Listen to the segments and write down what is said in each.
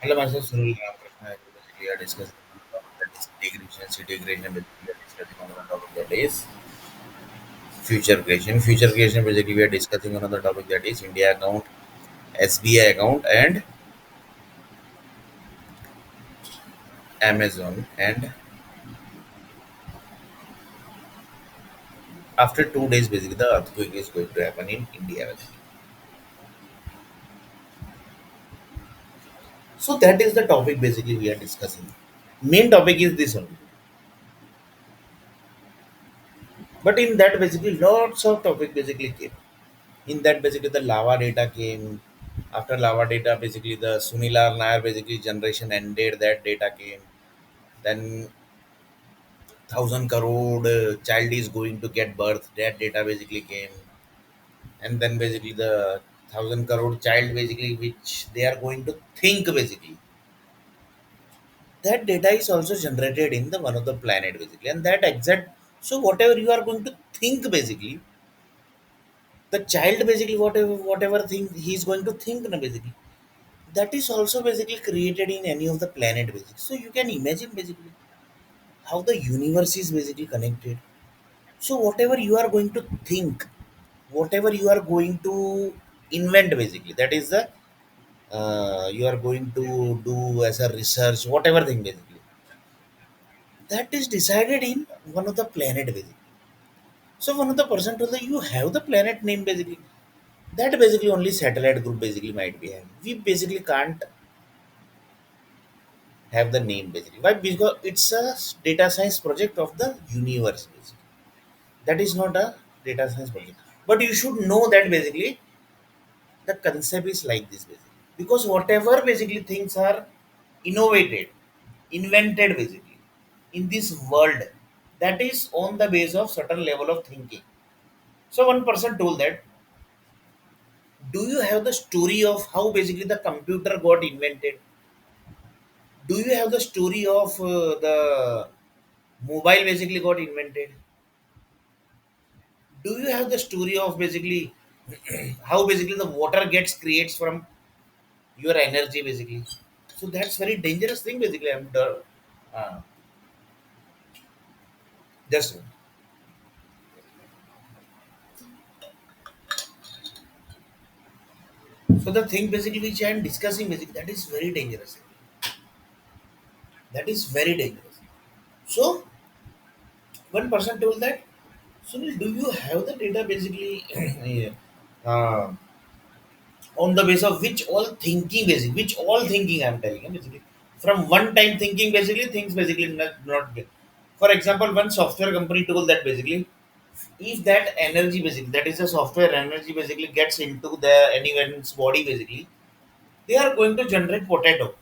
Hello, myself Sunil. Basically, we are discussing that is integration, city integration. Basically, we are discussing on the topic that is future creation. Future creation. Basically, we are discussing another topic that is India account, SBI account, and Amazon. And after 2 days, basically, the earthquake is going to happen in India. Basically. So that is the topic. Basically, we are discussing. Main topic is this only. But in that, basically, lots of topic basically came. In that, basically, the lava data came. After lava data, basically the Sunilar Nair basically generation ended. That data came. Then 1,000 crore child is going to get birth. That data basically came. And then basically the 1,000 crore child basically which they are going to think basically. That data is also generated in the one of the planet basically. And that exact, so whatever you are going to think basically, the child basically whatever thing he is going to think na basically, that is also basically created in any of the planet basically. So you can imagine basically how the universe is basically connected. So whatever you are going to think, whatever you are going to invent basically, that is the you are going to do as a research, whatever thing basically, that is decided in one of the planet basically. So one of the person told that you have the planet name basically, that basically only satellite group basically might be having. We basically can't have the name basically. Why? Because it's a data science project of the universe basically. That is not a data science project. But you should know that basically the concept is like this basically. Because whatever basically things are innovated, invented basically in this world, that is on the base of certain level of thinking. So one person told that, do you have the story of how basically the computer got invented? Do you have the story of the mobile basically got invented? Do you have the story of basically how basically the water gets creates from your energy basically? So that's very dangerous thing basically. Uh, just so the thing basically which I am discussing basically, that is very dangerous. That is very dangerous. So one person told that, Sunil, do you have the data basically yeah, uh, on the base of which all thinking basically, which all thinking I'm telling you basically, from one time thinking basically things basically not good. For example, one software company told that basically, if that energy basically, that is a software energy basically gets into the anyone's body basically, they are going to generate potato.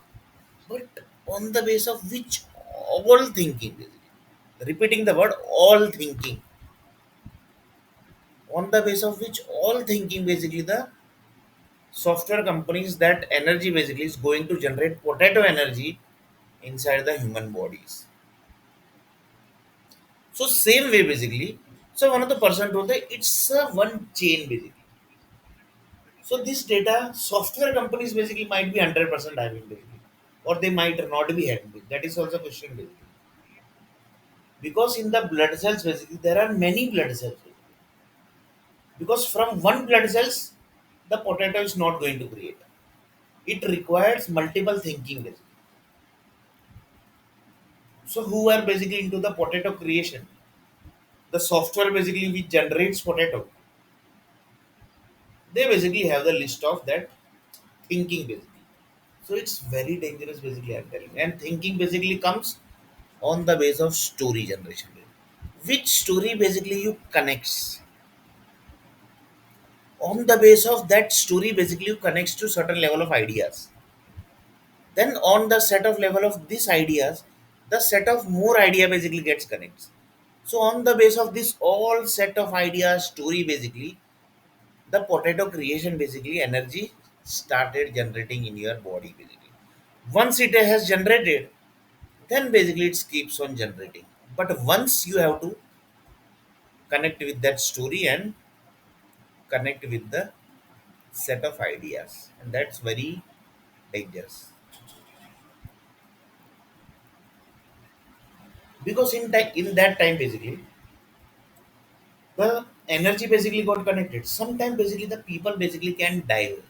But on the base of which all thinking basically, repeating the word all thinking, on the base of which all thinking basically the software companies, that energy basically is going to generate potato energy inside the human bodies. So same way basically, so one of the person told that it's a one chain basically. So this data software companies basically might be 100% having basically, or they might not be having. That is also a question basically. Because in the blood cells basically there are many blood cells. Because from one blood cells the potato is not going to create. It requires multiple thinking basically. So who are basically into the potato creation? The software basically which generates potato. They basically have the list of that thinking basically. So it's very dangerous basically I'm telling. And thinking basically comes on the base of story generation. Which story basically you connects. On the base of that story basically you connects to certain level of ideas. Then on the set of level of these ideas, the set of more idea basically gets connects. So on the base of this all set of ideas, story basically, the potato creation basically energy started generating in your body basically. Once it has generated, then basically it keeps on generating. But once you have to connect with that story and connect with the set of ideas, and that's very dangerous. because in that time basically the energy basically got connected. Sometimes basically the people basically can die also.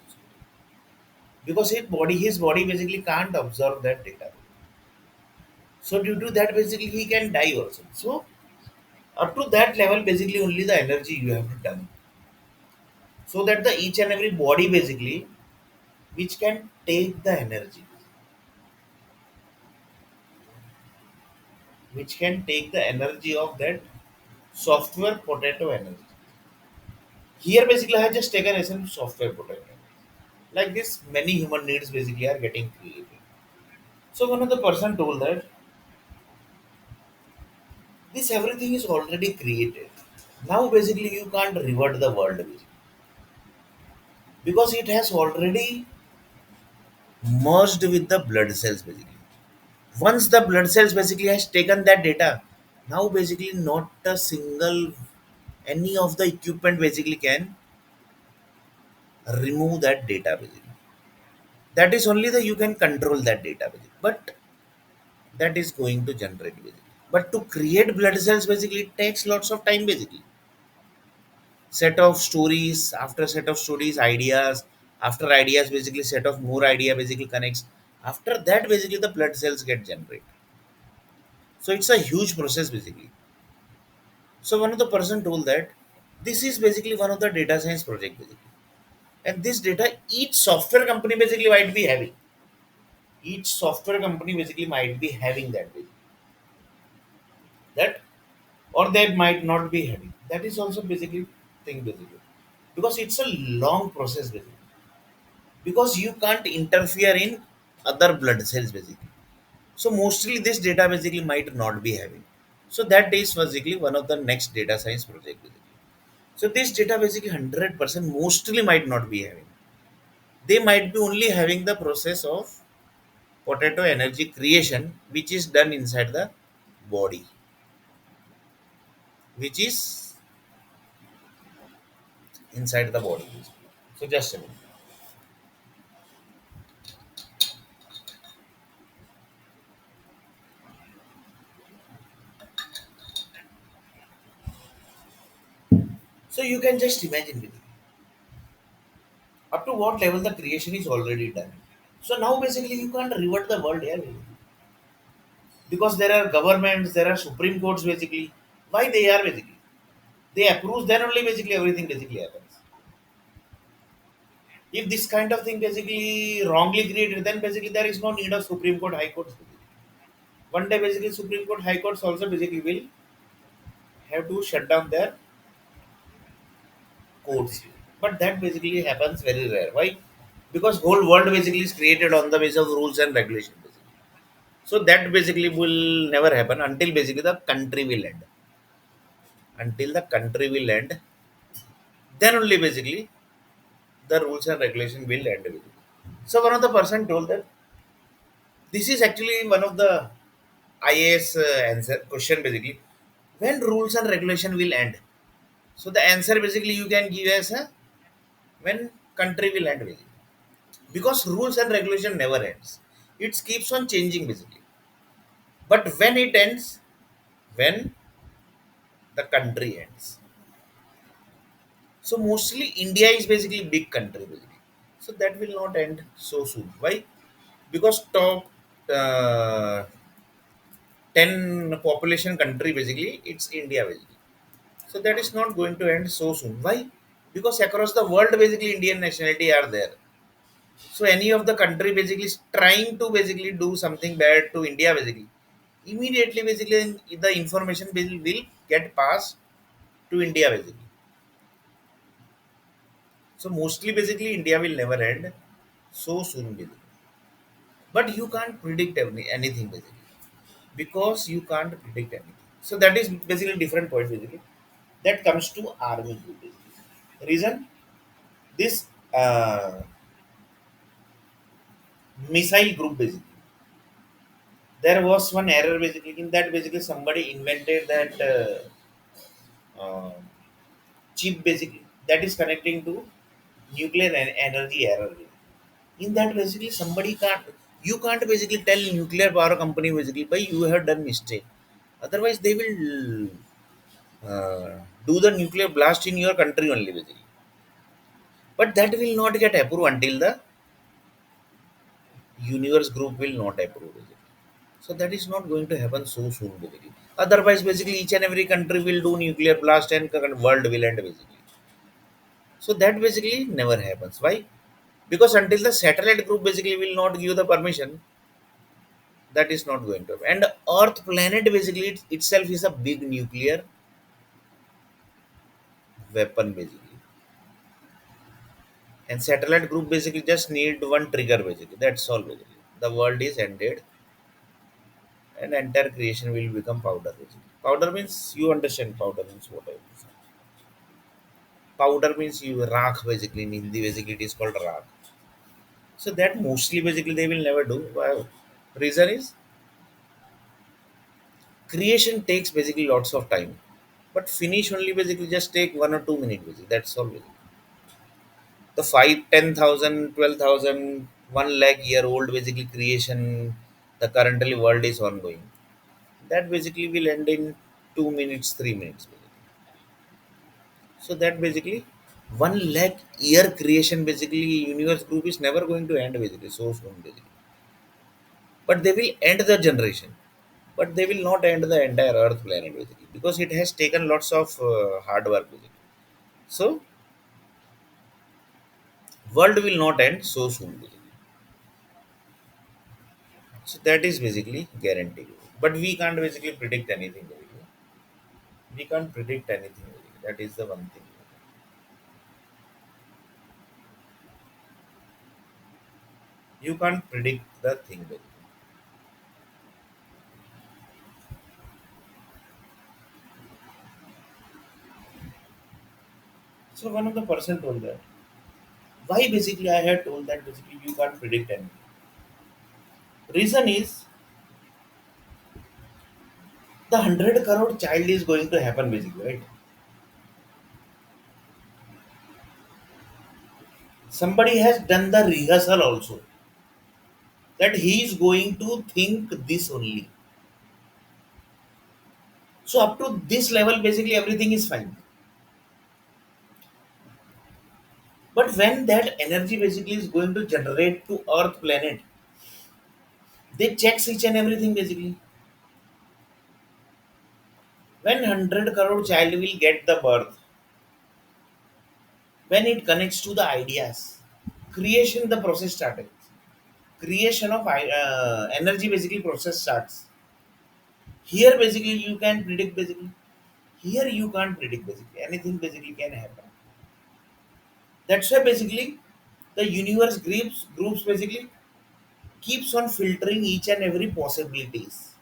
Because his body basically can't absorb that data. So due to that basically he can die also. So up to that level basically only the energy you have to done. So that the each and every body basically which can take the energy, which can take the energy of that software potato energy. Here basically I have just taken as a software potato. Like this, many human needs basically are getting created. So one of the person told that this everything is already created. Now basically you can't revert the world basically, because it has already merged with the blood cells basically. Once the blood cells basically has taken that data, now basically not a single any of the equipment basically can remove that data basically. That is only the you can control that data basically. But that is going to generate basically. But to create blood cells basically it takes lots of time basically. Set of stories after set of stories, ideas after ideas basically set of more idea basically connects. After that basically the blood cells get generated. So it's a huge process basically. So one of the person told that this is basically one of the data science project basically. And this data each software company basically might be having. Each software company basically might be having that basically. That or they might not be having. That is also basically thing basically. Because it's a long process basically. Because you can't interfere in other blood cells basically. So mostly this data basically might not be having. So that is basically one of the next data science project basically. So this data basically 100% mostly might not be having. They might be only having the process of potato energy creation, which is done inside the body, which is inside the body. So just a minute. So you can just imagine with me, up to what level the creation is already done. So now basically you can't revert the world here because there are governments, there are supreme courts basically. Why they are basically? They approve, then only basically everything basically happens. If this kind of thing basically wrongly created, then basically there is no need of Supreme Court, High Courts. One day basically Supreme Court, High Courts also basically will have to shut down their courts. But that basically happens very rare. Why? Because whole world basically is created on the basis of rules and regulations. Basically. So that basically will never happen until basically the country will end. Until the country will end, then only basically the rules and regulation will end. Basically. So one of the person told that this is actually one of the IAS answer question basically. When rules and regulation will end? So the answer basically you can give as a when country will end basically. Because rules and regulation never ends. It keeps on changing basically. But when it ends, when the country ends. So mostly India is basically big country basically. So that will not end so soon. Why? Because top uh, 10 population country basically it's India basically. So that is not going to end so soon. Why? Because across the world basically Indian nationality are there. So any of the country basically is trying to basically do something bad to India basically. Immediately basically the information will get passed to India basically. So mostly basically India will never end so soon basically. But you can't predict anything basically because you can't predict anything. So that is basically different point basically. That comes to army group basically. Reason this missile group basically. There was one error basically in that basically somebody invented that chip basically that is connecting to nuclear energy error. In that basically somebody can't you can't basically tell nuclear power company basically by you have done mistake. Otherwise, they will do the nuclear blast in your country only, basically. But that will not get approved until the universe group will not approve it. So that is not going to happen so soon, basically. Otherwise, basically, each and every country will do nuclear blast and current world will end, basically. So that basically never happens. Why? Because until the satellite group basically will not give the permission, that is not going to happen. And Earth planet basically itself is a big nuclear weapon, basically. And satellite group basically just need one trigger, basically. That's all, basically. The world is ended and entire creation will become powder, basically. Powder means you understand powder means what I mean. Powder means you rakh, basically in Hindi basically it is called rakh. So that mostly basically they will never do. Why? Reason is creation takes basically lots of time, but finish only basically just take 1 or 2 minutes. Basically. That's all. Basically. The 5, 10,000, 12,000, 1 lakh year old basically creation, the currently world is ongoing. That basically will end in 2 minutes, 3 minutes. Basically. So that basically 1 lakh year creation basically universe group is never going to end basically so soon basically. But they will end the generation. But they will not end the entire Earth planet basically because it has taken lots of hard work basically. So world will not end so soon basically. So that is basically guaranteed. But we can't basically predict anything basically. We can't predict anything basically. That is the one thing. You can't predict the thing basically. So one of the person told that. Why basically I had told that basically you can't predict anything. Reason is the 100 crore child is going to happen basically, right? Somebody has done the rehearsal also that he is going to think this only. So up to this level, basically everything is fine. But when that energy basically is going to generate to Earth planet, they checks each and everything basically. When 100 crore child will get the birth, when it connects to the ideas, creation the process started. Creation of energy basically process starts. Here basically you can predict basically. Here you can't predict basically. Anything basically can happen. That's why basically the universe groups basically keeps on filtering each and every possibilities.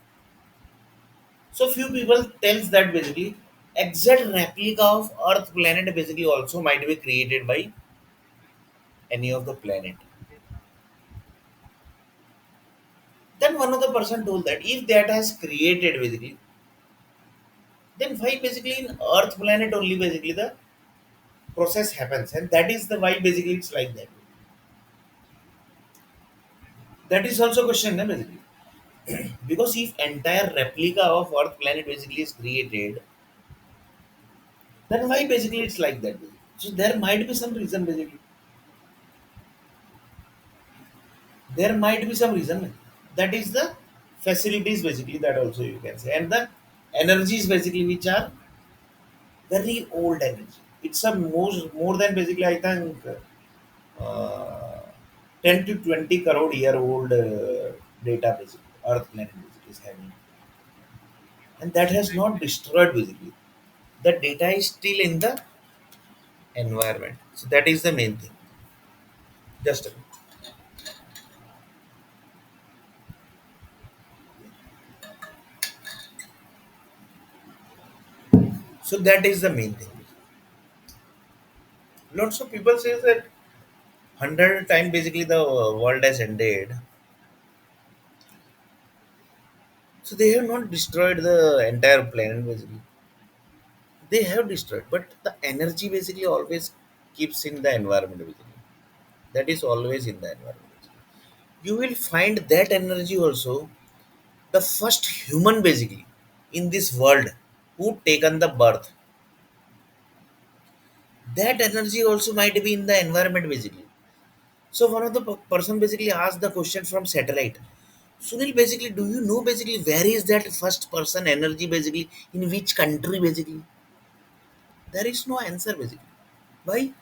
So few people tells that basically exact replica of Earth planet basically also might be created by any of the planet. Then one of the person told that if that has created basically, then why basically in Earth planet only basically the process happens, and that is the why basically it's like that. That is also question, na, basically. Because if entire replica of Earth planet basically is created, then why basically it's like that? So there might be some reason basically. There might be some reason. That is the facilities basically that also you can say, and the energies basically which are very old energy. It's a more than basically I think uh, 10 to 20 crore year old data basically Earth planet basically is having, and that has not destroyed basically. The data is still in the environment. So that is the main thing. Just a minute. So that is the main thing. Lots of people say that 100 times basically the world has ended. So they have not destroyed the entire planet basically. They have destroyed, but the energy basically always keeps in the environment basically. That is always in the environment. Basically. You will find that energy also the first human basically in this world who taken the birth, that energy also might be in the environment basically. So one of the person basically asked the question from satellite. Sunil, basically, do you know basically where is that first person energy basically in which country basically? There is no answer basically. Why?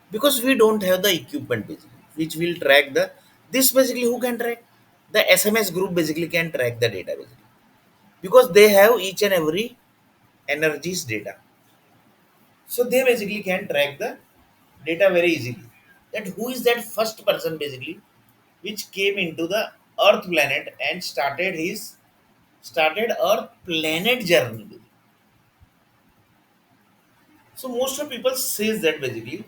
Because we don't have the equipment basically, which will track the this basically who can track? The SMS group basically can track the data basically. Because they have each and every energies data. So they basically can track the data very easily. That who is that first person basically which came into the Earth planet and started Earth planet journey. So most of people says that basically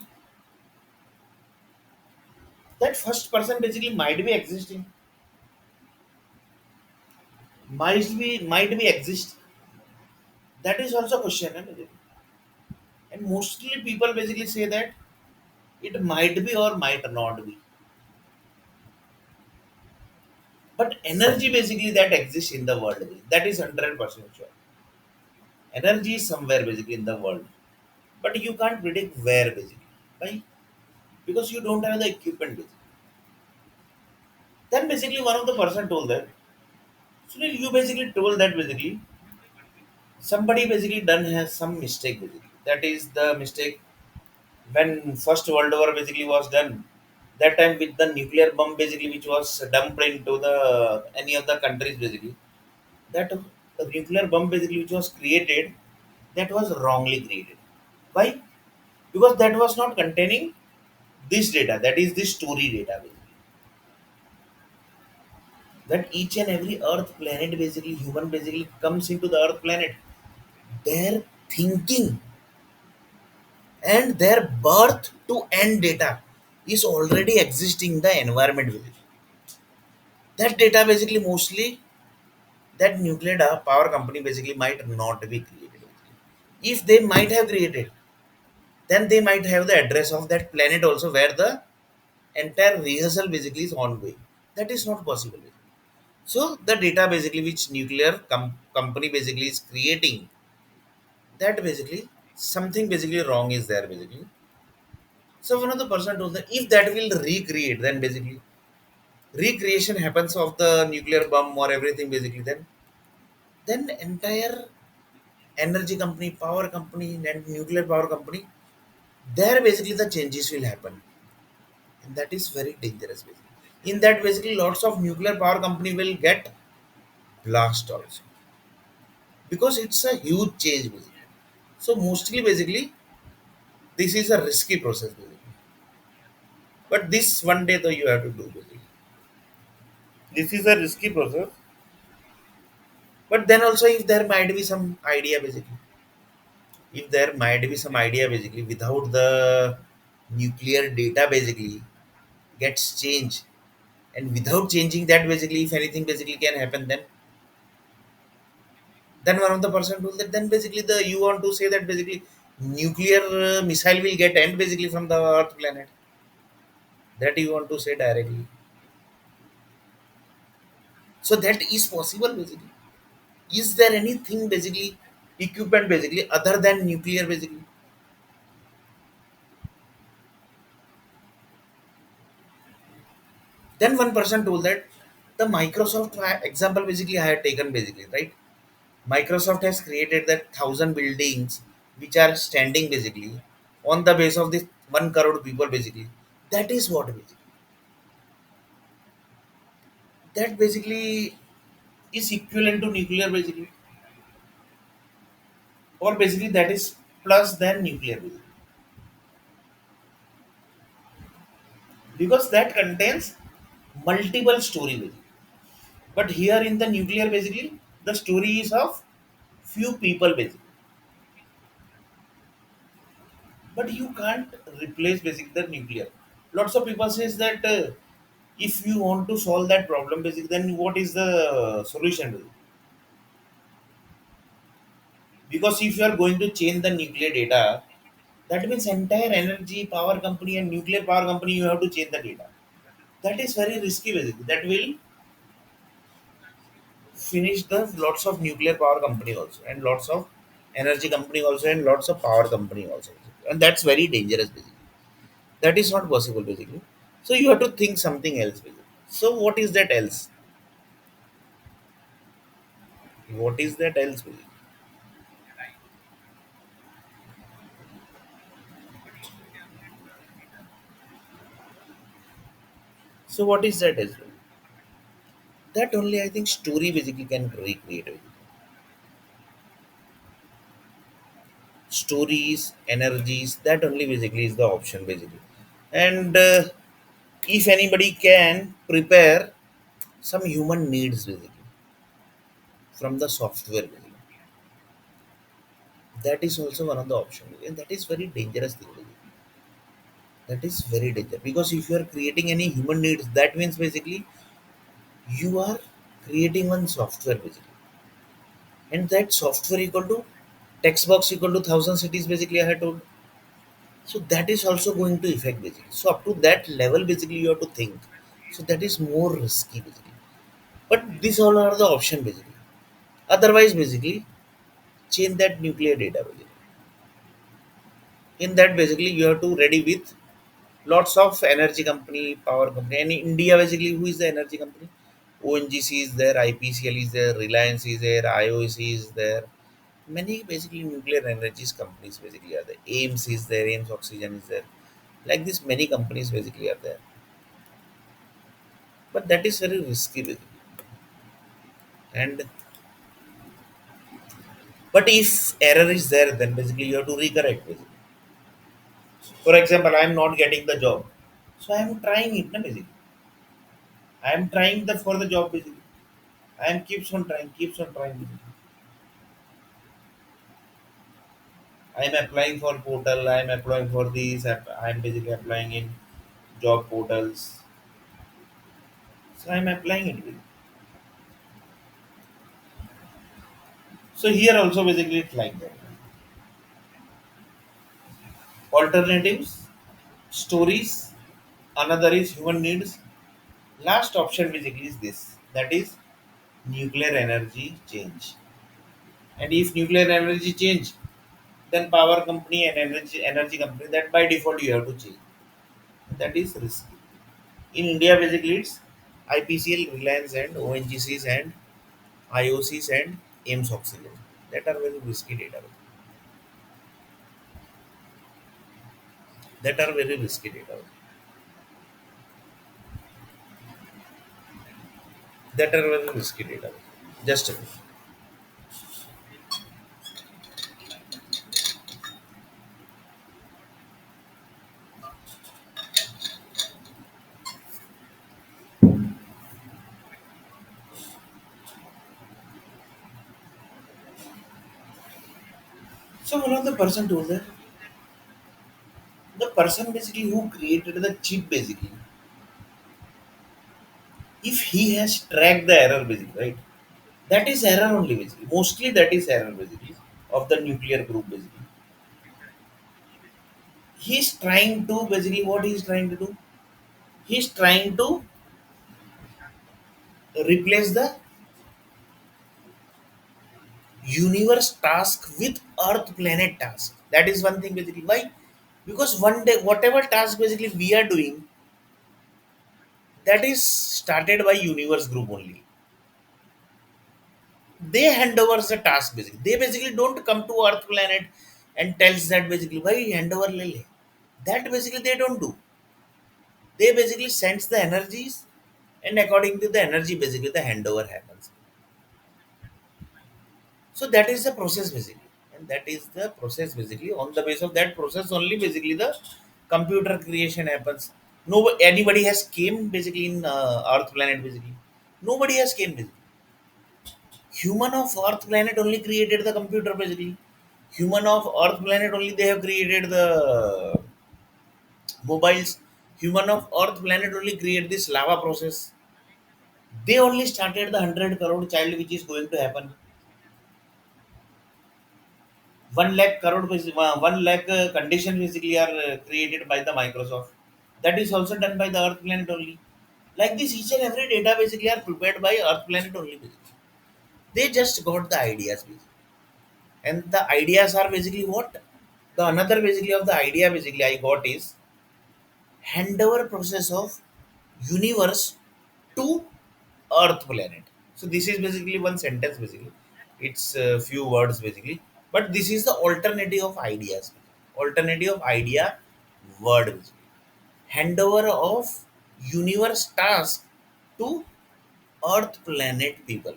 that first person basically might be existing, might be exist. That is also a question, basically. And mostly people basically say that it might be or might not be. But energy basically that exists in the world, that is 100% sure. Energy is somewhere basically in the world, but you can't predict where basically. Why? Because you don't have the equipment basically. Then basically one of the person told that, Sunil, you basically told that basically somebody basically done has some mistake basically. That is the mistake when First World War basically was done. That time with the nuclear bomb basically which was dumped into the any of the countries basically. That nuclear bomb basically which was created, that was wrongly created. Why? Because that was not containing this data. That is the story data basically. That each and every Earth planet basically human basically comes into the Earth planet. Their thinking and their birth to end data is already existing in the environment basically. That data basically mostly that nuclear power company basically might not be created. If they might have created, then they might have the address of that planet also where the entire rehearsal basically is ongoing. That is not possible. So the data basically which nuclear company basically is creating, that basically something basically wrong is there basically. So one of the person told that if that will recreate, then basically recreation happens of the nuclear bomb or everything basically, then entire energy company, power company, and nuclear power company, there basically the changes will happen, and that is very dangerous. Basically, in that basically lots of nuclear power company will get blast also because it's a huge change. Basically. So mostly basically this is a risky process basically. But this one day though you have to do basically. This is a risky process. But then also if there might be some idea basically, if there might be some idea basically without the nuclear data basically gets changed, and without changing that basically if anything basically can happen, then one of the person told that then basically the you want to say that basically nuclear missile will get end basically from the earth planet, that you want to say directly. So that is possible basically. Is there anything basically equipment basically other than nuclear basically? Then one person told that the Microsoft example basically I had taken basically, right? Microsoft has created that 1,000 buildings which are standing basically on the base of this 1 crore people basically. That is what basically. That basically is equivalent to nuclear basically, or basically that is plus than nuclear basically. Because that contains multiple story basically. But here in the nuclear basically, the story is of few people basically. But you can't replace basically the nuclear. Lots of people says that if you want to solve that problem basically, then what is the solution basically? Because if you are going to change the nuclear data, that means entire energy power company and nuclear power company you have to change the data. That is very risky basically. That will finished the lots of nuclear power company also, and lots of energy company also, and lots of power company also, and that's very dangerous basically. That is not possible basically. So you have to think something else basically. So what is that else? What is that else basically? So what is that as well? That only I think story basically can recreate it. Stories, energies, that only basically is the option basically. And if anybody can prepare some human needs basically from the software basically, that is also one of the options, and that is very dangerous thing basically. That is very dangerous because if you are creating any human needs, that means basically you are creating one software basically, and that software equal to text box equal to thousand cities basically. I had told. So that is also going to affect basically. So up to that level basically you have to think. So that is more risky basically. But these all are the option basically. Otherwise basically change that nuclear data basically. In that basically you have to ready with lots of energy company, power company. And in India basically who is the energy company? ONGC is there, IPCL is there, Reliance is there, IOC is there. Many basically nuclear energies companies basically are there. AIMS is there, AIMS Oxygen is there. Like this many companies basically are there. But that is very risky basically. And but if error is there, then basically you have to recorrect basically. For example, I am not getting the job, so I am trying it, na, basically. I am trying the for the job basically. I am keeps on trying. Basically. I am applying for portal. I am applying for these. I am basically applying in job portals. So I am applying it. Basically. So here also basically it's like that. Alternatives, stories. Another is human needs. Last option basically is this. That is nuclear energy change. And if nuclear energy change, then power company and energy company that by default you have to change. That is risky. In India, basically it's IPCL, Reliance, and ONGCs and IOCs and AIMS Oxygen. That are very risky data. That are very risky data. That are very risky data. Just a bit. So one of the person told that the person basically who created the chip basically, if he has tracked the error basically, right? That is error only basically. Mostly that is error basically of the nuclear group basically. He's trying to basically what he's trying to do? He's trying to replace the universe task with Earth planet task. That is one thing basically. Why? Because one day whatever task basically we are doing, that is started by universe group only. They hand over the task basically. They basically don't come to Earth planet and tells that basically why hand over lele. That basically they don't do. They basically sends the energies, and according to the energy basically the handover happens. So that is the process basically, and that is the process basically. On the basis of that process only basically the computer creation happens. No, anybody has came basically in Earth planet basically. Nobody has came basically. Human of Earth planet only created the computer basically. Human of Earth planet only they have created the mobiles. Human of Earth planet only create this lava process. They only started the 100 crore child which is going to happen. 1 lakh crore, 1 lakh condition basically are created by the Microsoft. That is also done by the Earth planet only. Like this, each and every data basically are prepared by Earth planet only. Basically. They just got the ideas basically. And the ideas are basically what? The another basically of the idea basically I got is handover process of universe to Earth planet. So this is basically one sentence basically. It's a few words basically. But this is the alternative of ideas. Alternative of idea word basically. Handover of universe task to Earth planet people.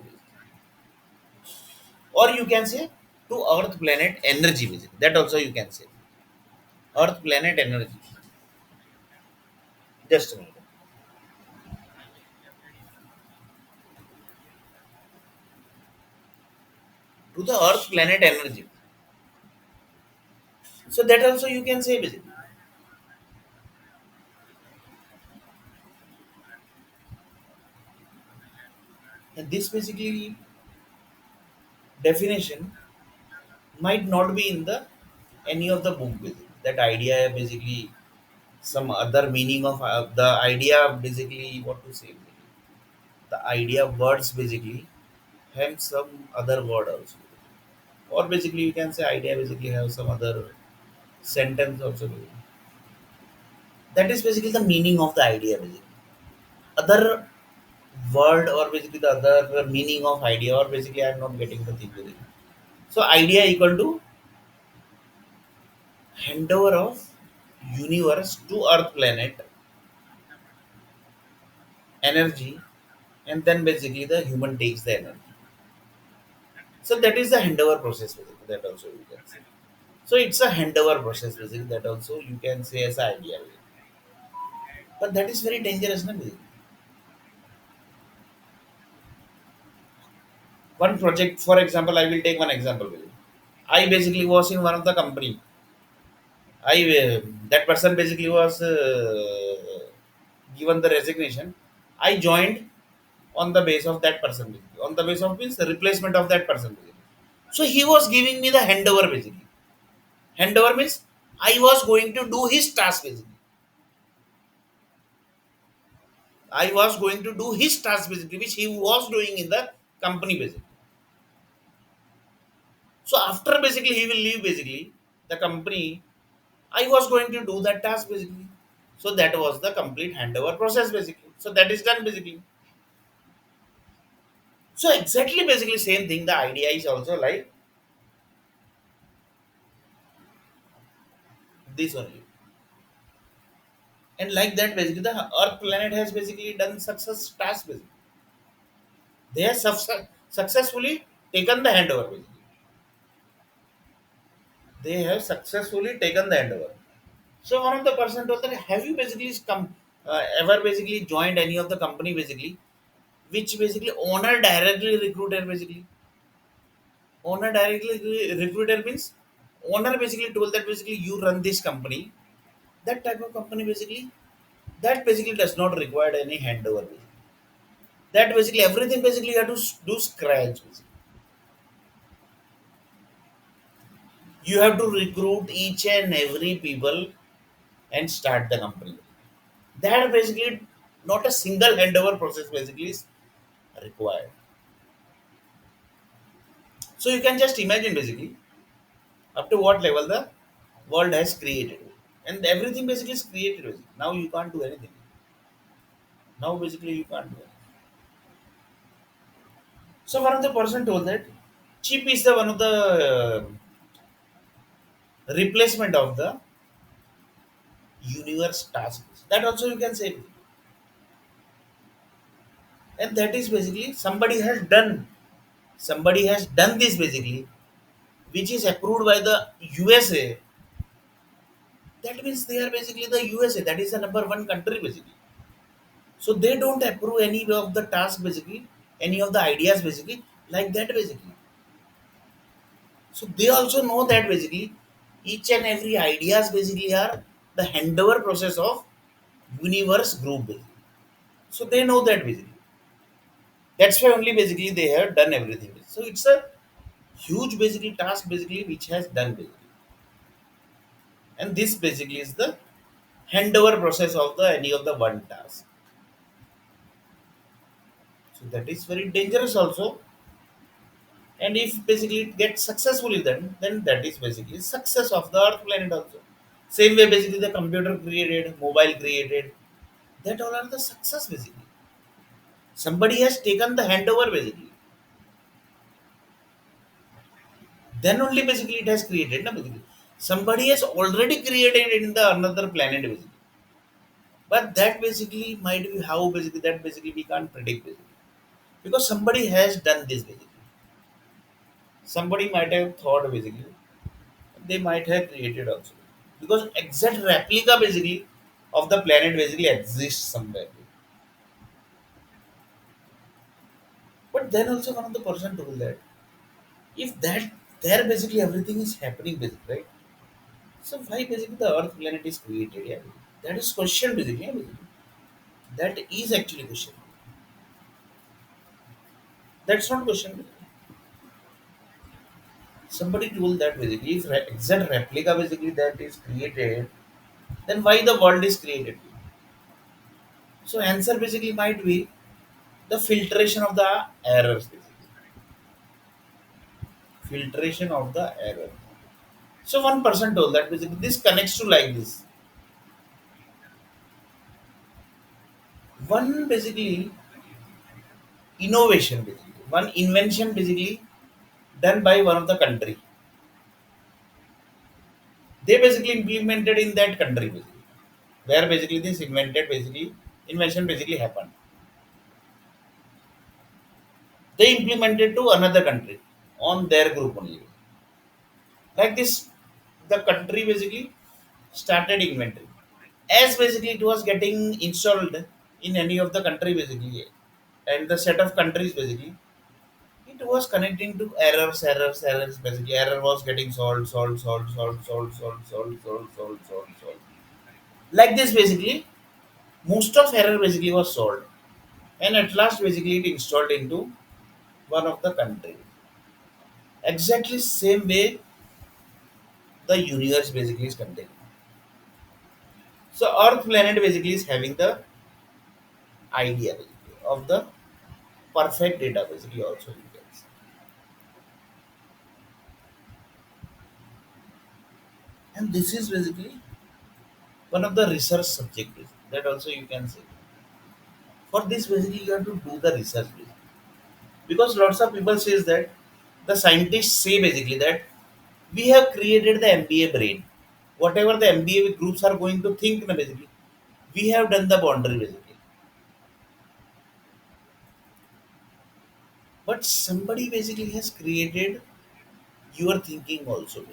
Or you can say to Earth planet energy basically. That also you can say. Earth planet energy. Just a minute. To the Earth planet energy. So that also you can say basically. And this basically definition might not be in the any of the book basically. That idea basically some other meaning of the idea basically what to say basically. The idea words basically have some other word also. Or basically you can say idea basically have some other sentence also basically. That is basically the meaning of the idea basically. Other word or basically the other meaning of idea or basically I'm not getting the thing basically. So idea equal to handover of universe to earth planet energy, and then basically the human takes the energy. So that is the handover process basically, that also you can say. So it's a handover process basically, that also you can say as an idea basically. But that is very dangerous na, basically. One project for example, I will take one example basically. I basically was in one of the company. I that person basically was given the resignation. I joined on the base of that person basically. On the base of means the replacement of that person basically. So he was giving me the handover basically. Handover means I was going to do his task basically. I was going to do his task basically, which he was doing in the company basically. So after basically he will leave basically the company. I was going to do that task basically. So that was the complete handover process basically. So that is done basically. So exactly basically same thing. The idea is also like this only. And like that basically the Earth planet has basically done success task basically. They have successfully taken the handover basically. They have successfully taken the handover. So one of the person told that have you basically come ever basically joined any of the company basically which basically owner directly recruiter basically. Owner directly recruiter means owner basically told that basically you run this company. That type of company basically that basically does not require any handover. Basically. That basically everything basically you have to do scratch. Basically. You have to recruit each and every people and start the company. That basically not a single handover process basically is required. So you can just imagine basically up to what level the world has created. And everything basically is created. Basically. Now you can't do anything. Now basically you can't do anything. So one of the person told that chip is the one of the replacement of the universe tasks. That also you can say. And that is basically somebody has done this basically, which is approved by the USA. That means they are basically the USA. That is the number one country basically. So they don't approve any of the tasks basically, any of the ideas basically, like that basically. So they also know that basically each and every ideas basically are the handover process of universe group basically. So they know that basically. That's why only basically they have done everything. So it's a huge basically task basically which has done basically. And this basically is the handover process of the any of the one task. So that is very dangerous also. And if basically it gets successfully then that is basically success of the earth planet also. Same way basically the computer created, mobile created, that all are the success basically. Somebody has taken the handover basically. Then only basically it has created na basically. Somebody has already created in the another planet basically. But that basically might be how basically that basically we can't predict basically. Because somebody has done this basically. Somebody might have thought basically. They might have created also. Because exact replica basically of the planet basically exists somewhere. But then also one of the person told that if that there basically everything is happening basically, right? So why basically the Earth planet is created? Yeah, that is question basically. Yeah, basically. That is actually question. That's not question. Somebody told that basically if exact replica basically that is created, then why the world is created? So answer basically might be the filtration of the errors basically. Filtration of the error. So one person told that basically this connects to like this. One basically innovation basically. One invention basically done by one of the country. They basically implemented in that country basically. Where basically this invented basically invention basically happened. They implemented to another country on their group only. Like this, the country basically started inventory. As basically it was getting installed in any of the country basically, and the set of countries basically, it was connecting to errors. Basically, error was getting solved. Like this basically, most of error basically was solved, and at last basically it installed into one of the country. Exactly same way the universe basically is contained. So Earth planet basically is having the idea basically of the perfect data basically also you can say. And this is basically one of the research subjects that also you can say. For this basically you have to do the research basically. Because lots of people says that the scientists say basically that we have created the MBA brain. Whatever the MBA groups are going to think na basically, we have done the boundary basically. But somebody basically has created your thinking also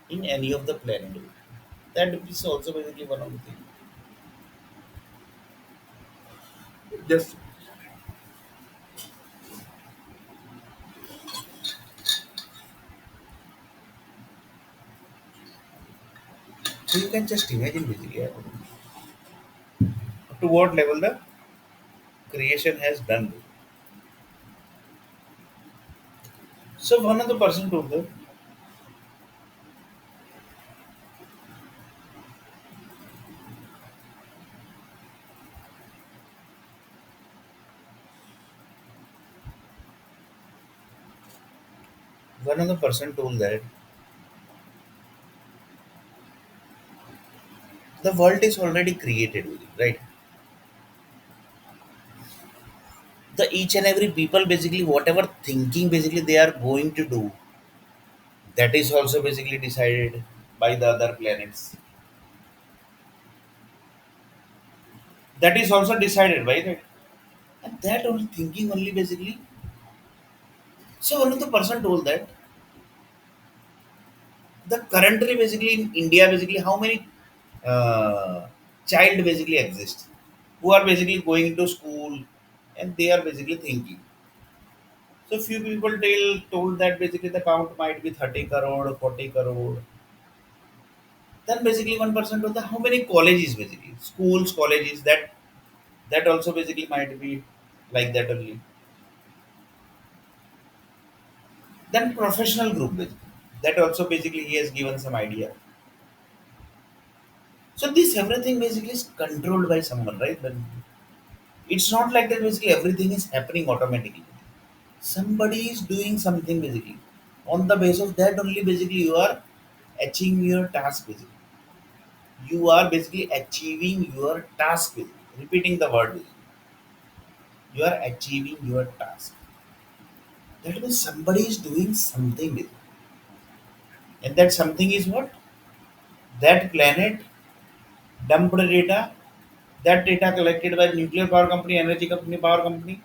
in any of the planet. That is also basically one of the things. Just so you can just imagine basically to what level the creation has done. So one of the person told that one of the person told that the world is already created, right? The each and every people basically whatever thinking basically they are going to do, that is also basically decided by the other planets. That is also decided by that. And that only thinking only basically. So one of the person told that the currently basically in India basically how many child basically exist who are basically going to school and they are basically thinking. So few people told that basically the count might be 30 crore, 40 crore. Then basically one person told that how many colleges basically, schools, colleges that also basically might be like that only. Then professional group basically, that also basically he has given some idea. So this everything basically is controlled by someone, right? But it's not like that basically everything is happening automatically. Somebody is doing something basically. On the basis of that only basically you are achieving your task basically. You are basically achieving your task basically. Repeating the word basically. You are achieving your task. That means somebody is doing something basically. And that something is what? That planet dumped data, that data collected by nuclear power company, energy company, power company,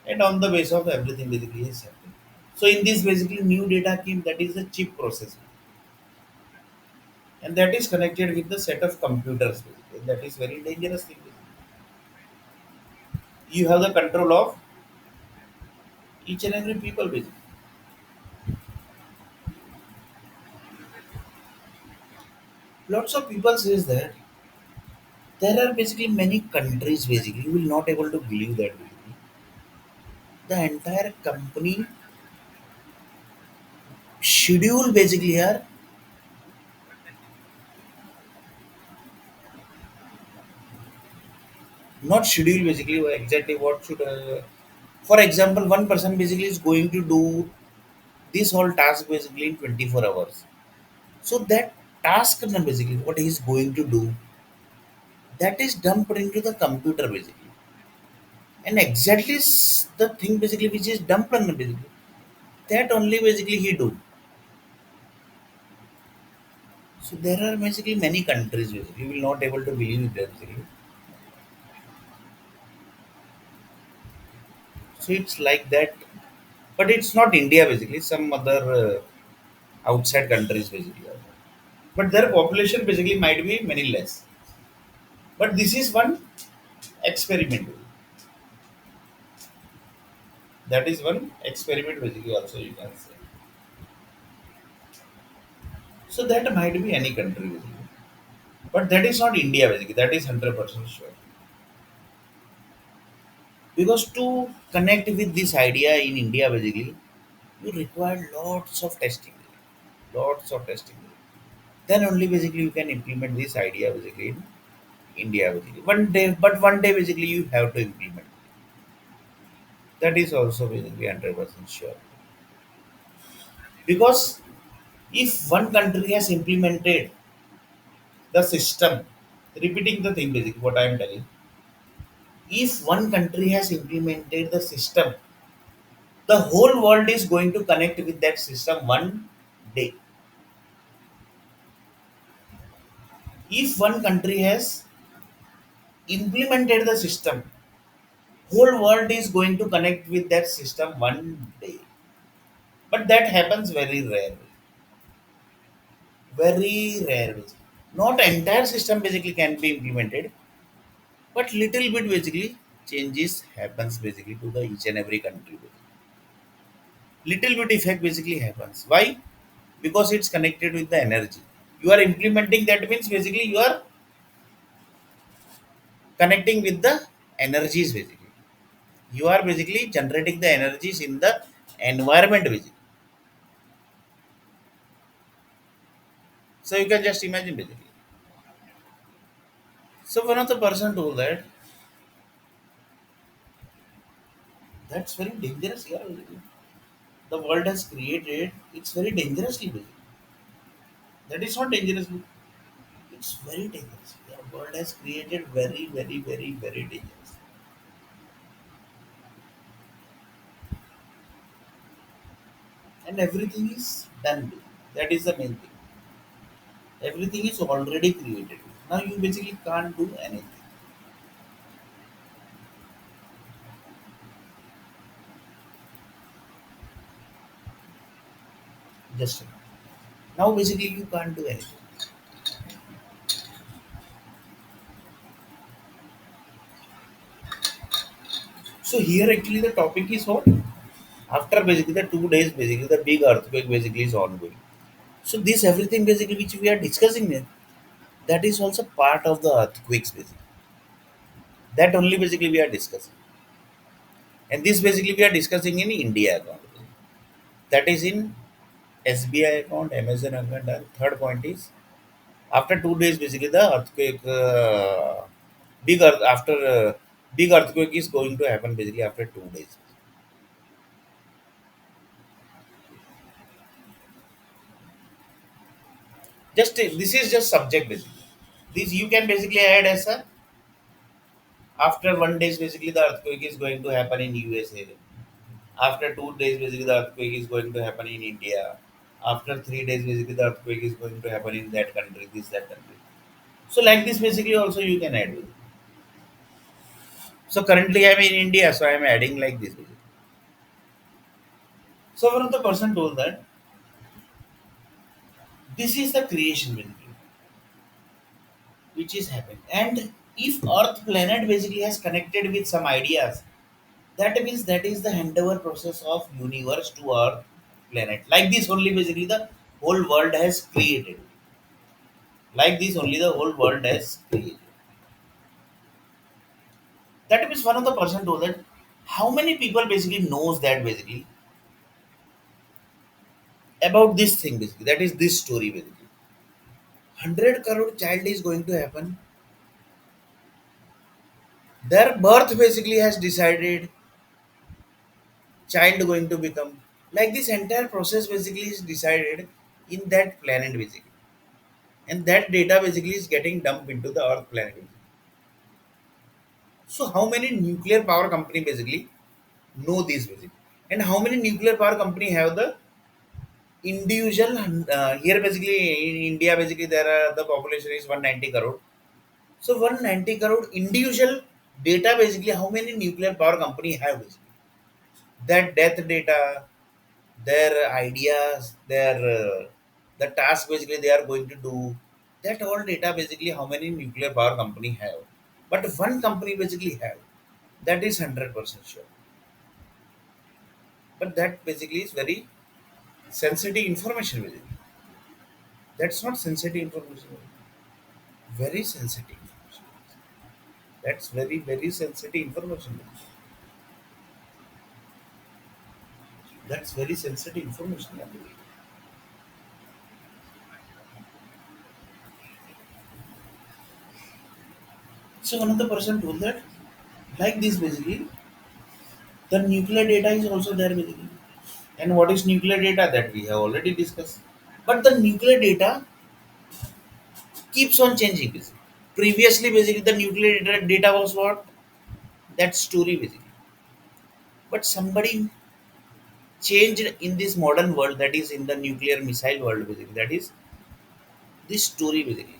and on the basis of everything basically is happening. So in this basically new data came, that is the chip processing, and that is connected with the set of computers basically. That is very dangerous thing. You have the control of each and every people basically. Lots of people says that there are basically many countries basically you will not able to believe that basically. The entire company schedule basically are not schedule basically exactly what should for example one person basically is going to do this whole task basically in 24 hours. So that task na basically what he is going to do, that is dumped into the computer basically, and exactly the thing basically which is dumped on basically, that only basically he do. So there are basically many countries basically you will not able to believe that basically. So it's like that, but it's not India basically, some other outside countries basically. But their population basically might be many less. But this is one experiment. That is one experiment basically also you can say. So that might be any country basically. But that is not India basically. That is 100% sure. Because to connect with this idea in India basically, you require lots of testing. Lots of testing. Then only basically you can implement this idea basically in India basically. One day, but one day basically you have to implement. That is also basically 100% sure. Because if one country has implemented the system, repeating the thing basically what I am telling, if one country has implemented the system, the whole world is going to connect with that system one day. If one country has implemented the system, whole world is going to connect with that system one day. But that happens very rare. Very rare. Not entire system basically can be implemented, but little bit basically changes happens basically to the each and every country. Little bit effect basically happens. Why? Because it's connected with the energy. You are implementing, that means basically you are connecting with the energies basically. You are basically generating the energies in the environment basically. So you can just imagine basically. So one of the person told that that's very dangerous here basically. The world has created, it's very dangerously basically. That is not dangerous. It's very dangerous. The world has created very, very, very, very dangerous. And everything is done. That is the main thing. Everything is already created. Now you basically can't do anything. Just now basically you can't do anything. So here actually the topic is what? After basically the 2 days, basically the big earthquake basically is ongoing. So this everything basically which we are discussing here, that is also part of the earthquakes basically. That only basically we are discussing. And this basically we are discussing in India account. That is in SBI account, Amazon account. And third point is after 2 days, basically the earthquake, big earth after big earthquake is going to happen basically after 2 days. Just this is just subject basically. This you can basically add as a after 1 days basically the earthquake is going to happen in USA. After 2 days basically the earthquake is going to happen in India. After 3 days basically the earthquake is going to happen in that country, this that country. So like this basically also you can add. So currently I'm in India, so I'm adding like this basically. So one of the person told that this is the creation basically, which is happening. And if Earth planet basically has connected with some ideas, that means that is the handover process of universe to Earth planet. Like this only basically the whole world has created. Like this only the whole world has created. That means one of the person told that how many people basically knows that basically about this thing basically. That is this story basically. 100 crore child is going to happen. Their birth basically has decided child going to become. Like this entire process basically is decided in that planet basically. And that data basically is getting dumped into the Earth planet. So how many nuclear power company basically know this basically? And how many nuclear power company have the individual here basically in India basically there are the population is 190 crore. So 190 crore individual data basically how many nuclear power company have basically? That death data, their ideas, their the task basically they are going to do. That all data basically how many nuclear power company have. But one company basically have. That is 100% sure. But that basically is very sensitive information basically. That's not sensitive information. Very sensitive information. That's very, very sensitive information. That's very sensitive information. I believe. So another person told that like this basically the nuclear data is also there basically. And what is nuclear data that we have already discussed. But the nuclear data keeps on changing basically. Previously basically the nuclear data was what? That story basically. But somebody changed in this modern world that is in the nuclear missile world basically. That is this story basically.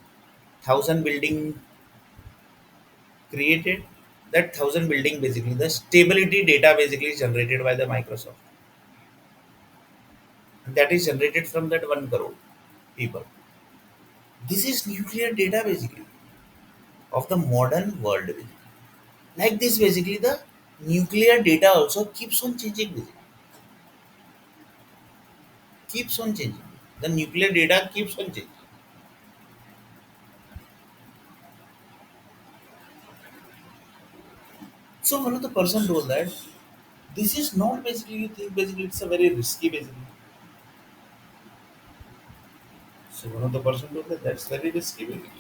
Thousand building created. That thousand building basically the stability data basically is generated by the Microsoft. And that is generated from that 1 crore people. This is nuclear data basically of the modern world basically. Like this basically the nuclear data also keeps on changing basically. Keeps on changing. The nuclear data keeps on changing. So one of the person told that this is not basically you think basically it's a very risky basically. So one of the person told that that's very risky basically.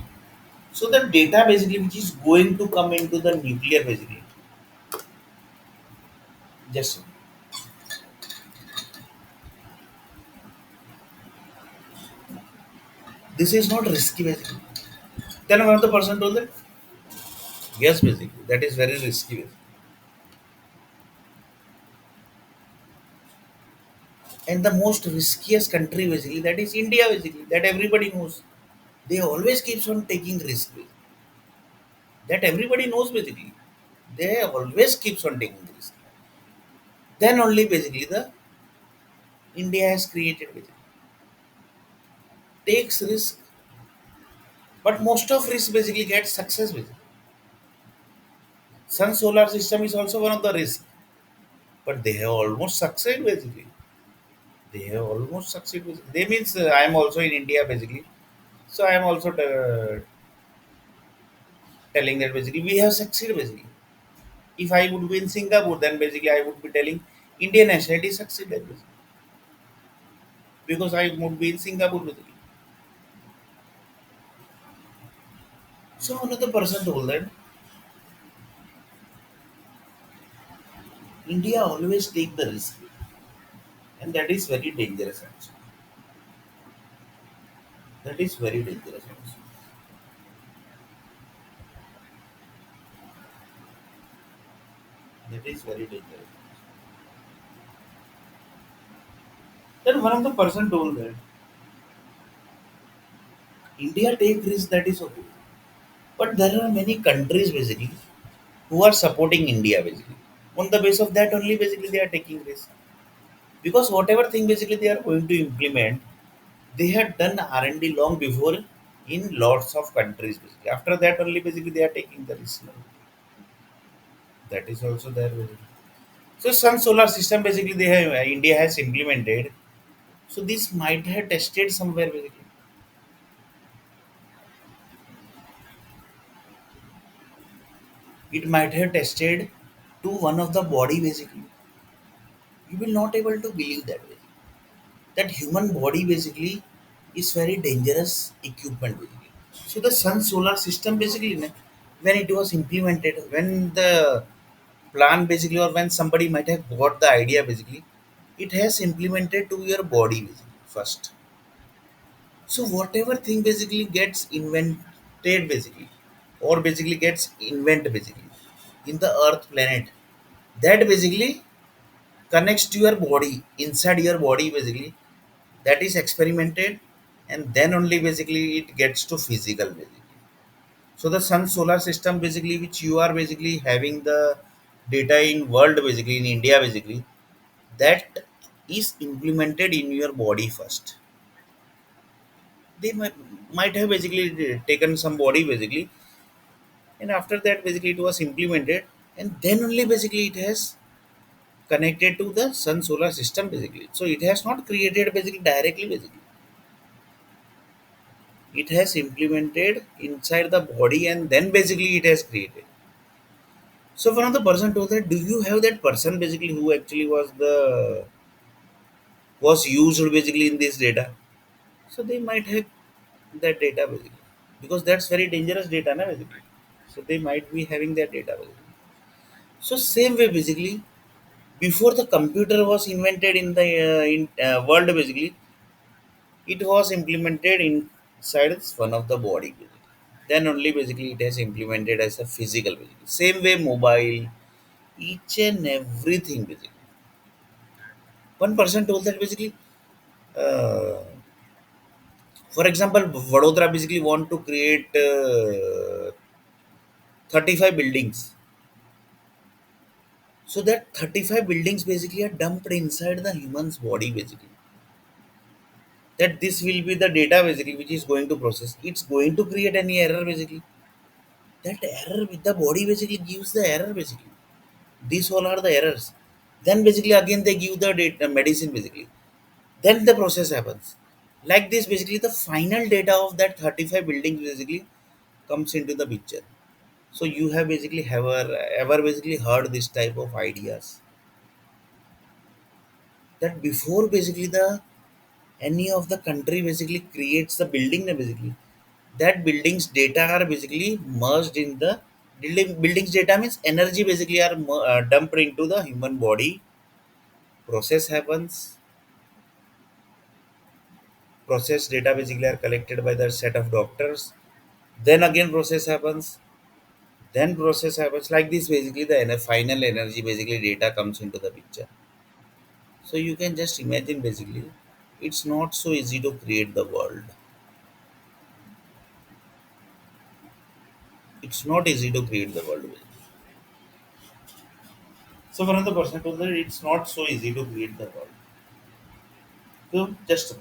So the data basically which is going to come into the nuclear basically. Just this is not risky basically. Then one of the person told that yes basically that is very risky basically. And the most riskiest country basically that is India basically that everybody knows. They always keeps on taking risk basically. That everybody knows basically. They always keeps on taking risk. Then only basically the India has created basically takes risk, but most of risk basically gets success basically. Sun solar system is also one of the risk, but they have almost succeed basically. They have almost succeed. Basically. They means I am also in India basically, so I am also telling that basically we have succeeded basically. If I would be in Singapore, then basically I would be telling Indian nationality succeeded basically, because I would be in Singapore basically. So another person told that India always take the risk, and that is very dangerous actually. That is very dangerous also. That is very dangerous. Then one of the person told that India take risk, that is okay. But there are many countries basically who are supporting India basically. On the base of that only basically they are taking risk. Because whatever thing basically they are going to implement, they had done R&D long before in lots of countries basically. After that only basically they are taking the risk now. That is also there basically. So sun solar system basically they have India has implemented. So this might have tested somewhere basically. It might have tested to one of the body basically. You will not able to believe that way. That human body basically is very dangerous equipment basically. So the sun solar system basically when it was implemented, when the plan basically or when somebody might have got the idea basically, it has implemented to your body basically first. So whatever thing basically gets invented basically or basically gets invented basically in the earth planet, that basically connects to your body inside your body basically, that is experimented, and then only basically it gets to physical basically. So the sun solar system basically which you are basically having the data in world basically in India basically, that is implemented in your body first. They might have basically taken some body basically, and after that basically it was implemented, and then only basically it has connected to the sun solar system basically. So it has not created basically directly basically, it has implemented inside the body and then basically it has created. So one of the person told that, do you have that person basically who actually was used basically in this data? So they might have that data basically, because that's very dangerous data na basically. So they might be having that data basically. So same way basically, before the computer was invented in the world basically, it was implemented inside one of the body basically. Then only basically it has implemented as a physical basically. Same way mobile, each and everything basically. One person told that basically, uh, for example, Vadodara basically want to create 35 buildings. So that 35 buildings basically are dumped inside the human's body basically. That this will be the data basically which is going to process. It's going to create any error basically. That error with the body basically gives the error basically. These all are the errors. Then basically again they give the data, medicine basically. Then the process happens. Like this basically the final data of that 35 buildings basically comes into the picture. So you have basically ever basically heard this type of ideas, that before basically the any of the country basically creates the building basically, that building's data are basically merged in the building's data means energy basically are dumped into the human body. Process happens, process data basically are collected by the set of doctors, then again process happens, then process happens like this basically the final energy basically data comes into the picture. So you can just imagine basically, it's not so easy to create the world. It's not easy to create the world basically. So one of the person told that it's not so easy to create the world. So just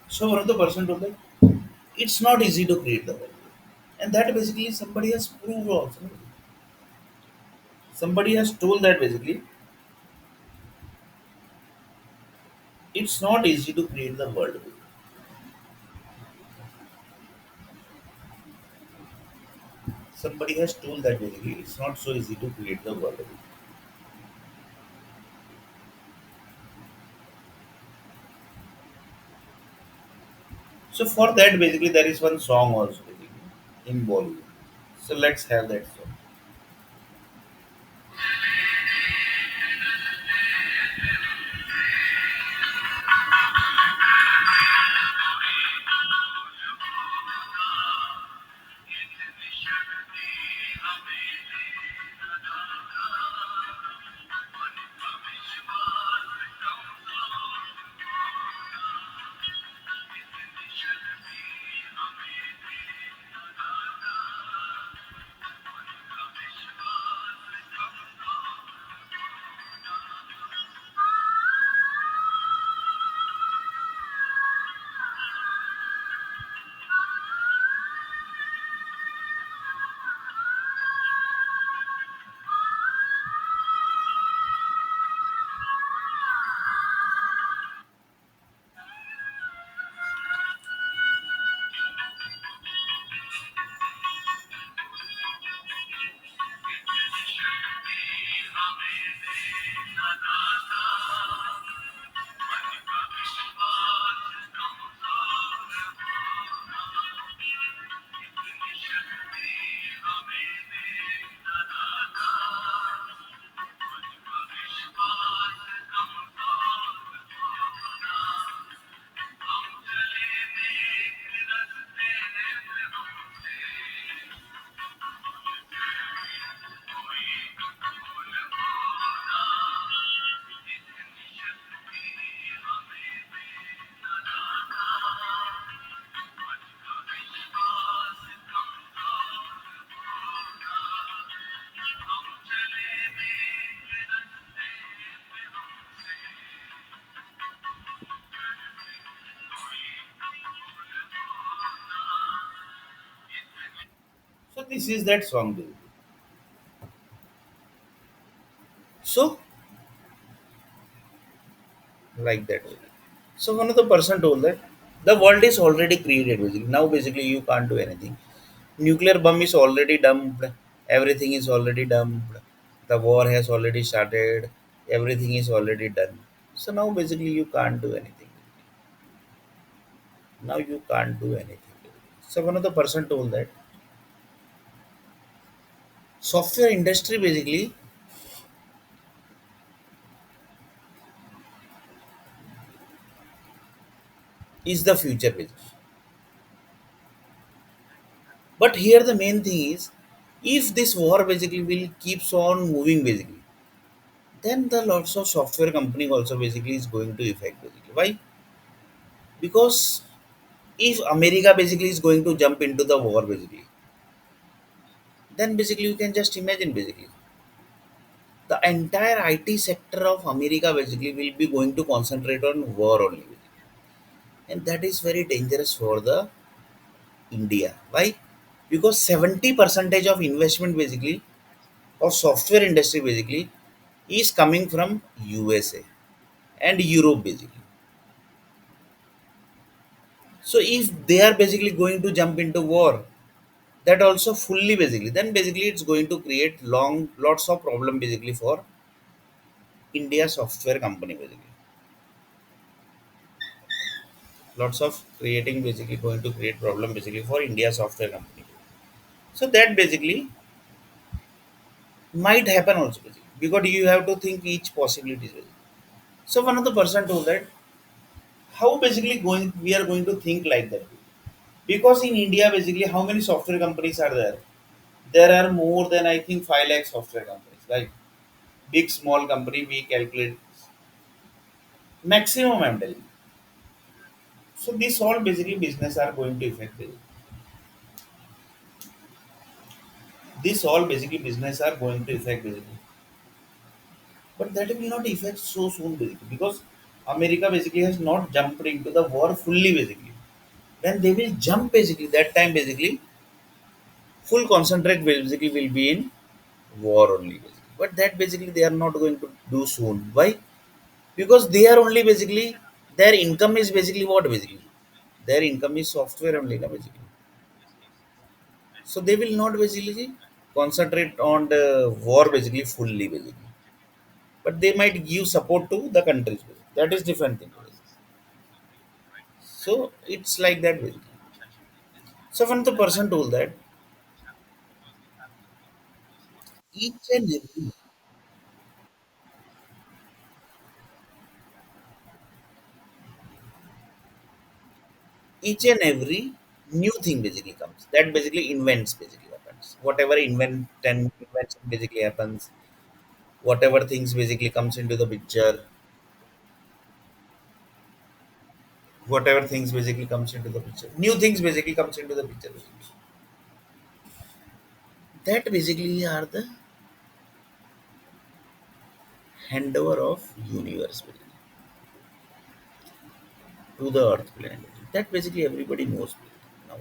so one of the person told that it's not easy to create the world. And that basically somebody has proved also. Somebody has told that basically it's not easy to create the world. Somebody has told that basically it's not so easy to create the world. So for that, basically, there is one song also basically in Bollywood. So let's have that song. So this is that song basically. So like that. So one of the person told that the world is already created basically. Now basically you can't do anything. Nuclear bomb is already dumped. Everything is already dumped. The war has already started. Everything is already done. So now basically you can't do anything. Now you can't do anything. So one of the person told that software industry basically is the future basically. But here the main thing is if this war basically will keeps on moving basically, then the lots of software company also basically is going to affect basically. Why? Because if America basically is going to jump into the war basically, then basically you can just imagine basically the entire IT sector of America basically will be going to concentrate on war only, and that is very dangerous for the India. Why? Because 70 percentage of investment basically of software industry basically is coming from USA and Europe basically. So if they are basically going to jump into war, that also fully basically, then basically it's going to create long lots of problem basically for India software company basically. Lots of creating basically going to create problem basically for India software company. So that basically might happen also basically because you have to think each possibilities basically. So one of the person told that how basically going we are going to think like that because in India basically how many software companies are there? There are more than I think 5 lakh software companies. Like big small company we calculate maximum I'm telling. So this all basically business are going to affect it. This all basically business are going to affect basically. But that will not affect so soon basically because America basically has not jumped into the war fully basically. When they will jump basically that time basically full concentrate basically will be in war only basically. But that basically they are not going to do soon. Why? Because they are only basically their income is basically what basically their income is software only na, basically. So they will not basically concentrate on the war basically fully basically, but they might give support to the countries. That is different thing. So it's like that basically. So when the person told that each and every each and every new thing basically comes, that basically invents basically happens, whatever invention basically happens, whatever things basically comes into the picture, whatever things basically comes into the picture, new things basically comes into the picture basically. That basically are the handover of universe basically to the earth planet basically. That basically everybody knows basically now,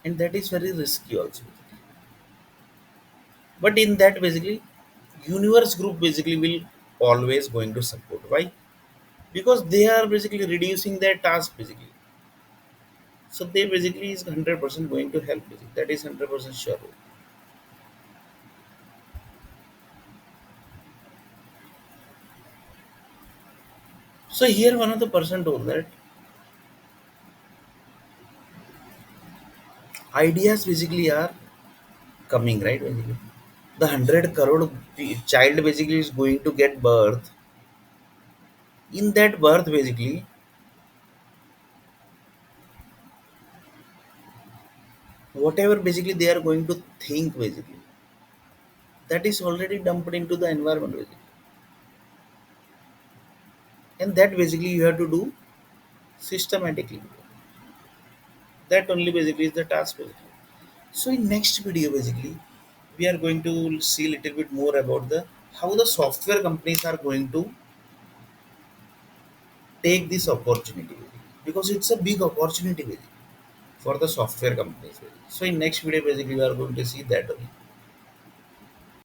and that is very risky also basically. But in that basically universe group basically will always going to support. Why? Because they are basically reducing their task basically, so they basically is 100% going to help basically. That is 100% sure. So here one of the person told that ideas basically are coming, right, basically the 100 crore child basically is going to get birth. In that birth basically, whatever basically they are going to think basically, that is already dumped into the environment basically, and that basically you have to do systematically. That only basically is the task basically. So in next video basically we are going to see a little bit more about the how the software companies are going to take this opportunity basically. Because it's a big opportunity basically for the software companies basically. So in next video basically we are going to see that only.